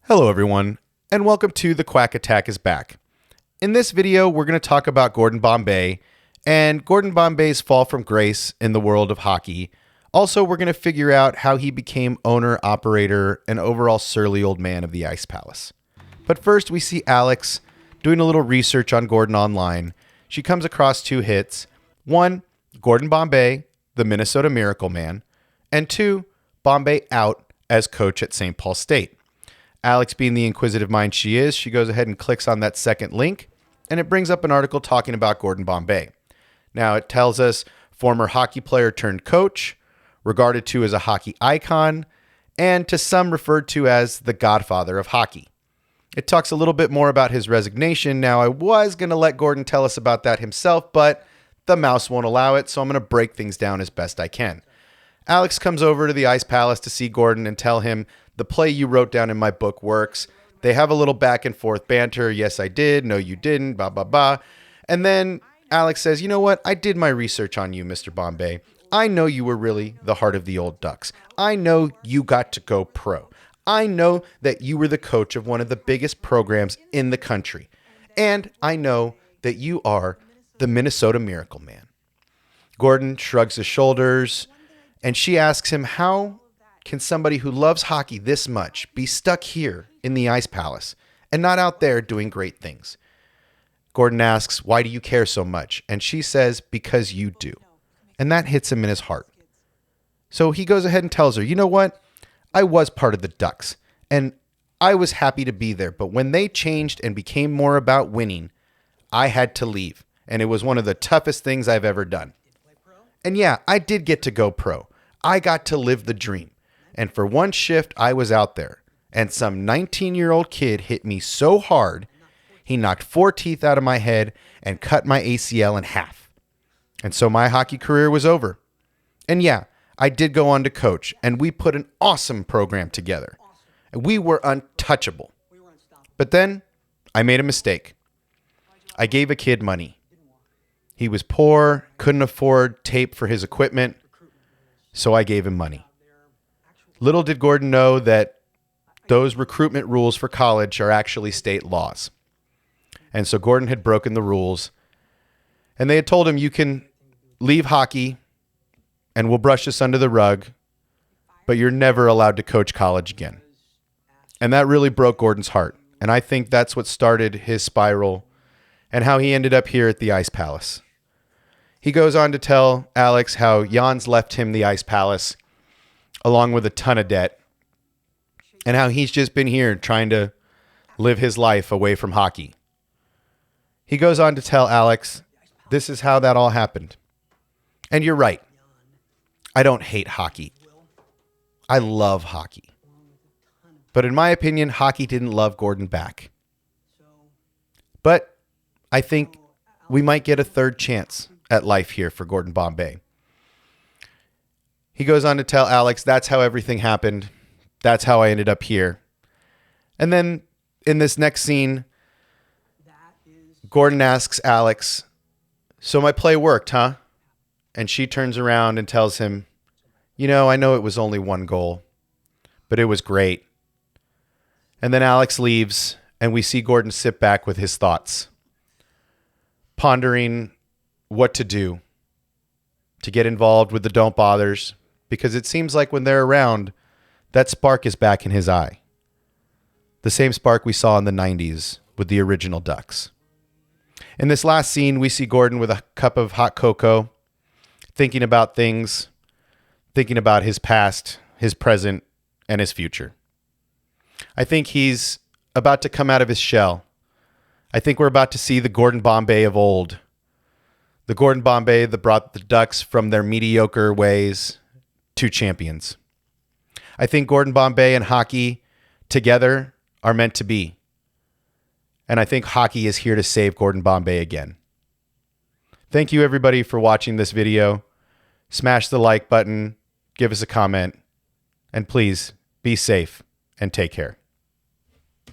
Hello everyone, and welcome to The Quack Attack is Back. In this video, we're going to talk about Gordon Bombay and Gordon Bombay's fall from grace in the world of hockey. Also, we're going to figure out how he became owner, operator, and overall surly old man of the Ice Palace. But first, we see Alex doing a little research on Gordon online. She comes across two hits. One, Gordon Bombay, the Minnesota Miracle Man, and two, Bombay out as coach at St. Paul State. Alex, being the inquisitive mind she is, she goes ahead and clicks on that second link, and it brings up an article talking about Gordon Bombay. Now, it tells us former hockey player turned coach, regarded to as a hockey icon, and to some referred to as the Godfather of Hockey. It talks a little bit more about his resignation. Now, I was going to let Gordon tell us about that himself, but the mouse won't allow it, so I'm going to break things down as best I can. Alex comes over to the Ice Palace to see Gordon and tell him, the play you wrote down in my book works. They have a little back and forth banter. Yes, I did. No, you didn't. Blah, blah, blah. And then Alex says, you know what? I did my research on you, Mr. Bombay. I know you were really the heart of the old Ducks. I know you got to go pro. I know that you were the coach of one of the biggest programs in the country. And I know that you are the Minnesota Miracle Man. Gordon shrugs his shoulders, and she asks him, how can somebody who loves hockey this much be stuck here in the Ice Palace and not out there doing great things? Gordon asks, why do you care so much? And she says, because you do. And that hits him in his heart. So he goes ahead and tells her, you know what? I was part of the Ducks, and I was happy to be there. But when they changed and became more about winning, I had to leave. And it was one of the toughest things I've ever done. And yeah, I did get to go pro. I got to live the dream. And for one shift, I was out there, and some 19-year-old kid hit me so hard, he knocked 4 teeth out of my head and cut my ACL in half. And so my hockey career was over. And yeah, I did go on to coach, and we put an awesome program together. And we were untouchable. But then I made a mistake. I gave a kid money. He was poor, couldn't afford tape for his equipment, so I gave him money. Little did Gordon know that those recruitment rules for college are actually state laws. And so Gordon had broken the rules, and they had told him, you can leave hockey and we'll brush this under the rug, but you're never allowed to coach college again. And that really broke Gordon's heart. And I think that's what started his spiral and how he ended up here at the Ice Palace. He goes on to tell Alex how Jan's left him the Ice Palace along with a ton of debt, and how he's just been here trying to live his life away from hockey. He goes on to tell Alex, this is how that all happened. And you're right. I don't hate hockey. I love hockey. But in my opinion, hockey didn't love Gordon back. But I think we might get a third chance at life here for Gordon Bombay. He goes on to tell Alex, that's how everything happened. That's how I ended up here. And then in this next scene, Gordon asks Alex, so my play worked, huh? And she turns around and tells him, you know, I know it was only one goal, but it was great. And then Alex leaves, and we see Gordon sit back with his thoughts, pondering what to do to get involved with the Don't Bothers, because it seems like when they're around, that spark is back in his eye. The same spark we saw in the 90's with the original Ducks. In this last scene, we see Gordon with a cup of hot cocoa, thinking about things, thinking about his past, his present, and his future. I think he's about to come out of his shell. I think we're about to see the Gordon Bombay of old. The Gordon Bombay that brought the Ducks from their mediocre ways to champions. I think Gordon Bombay and hockey together are meant to be. And I think hockey is here to save Gordon Bombay again. Thank you everybody for watching this video. Smash the like button, give us a comment, and please be safe and take care.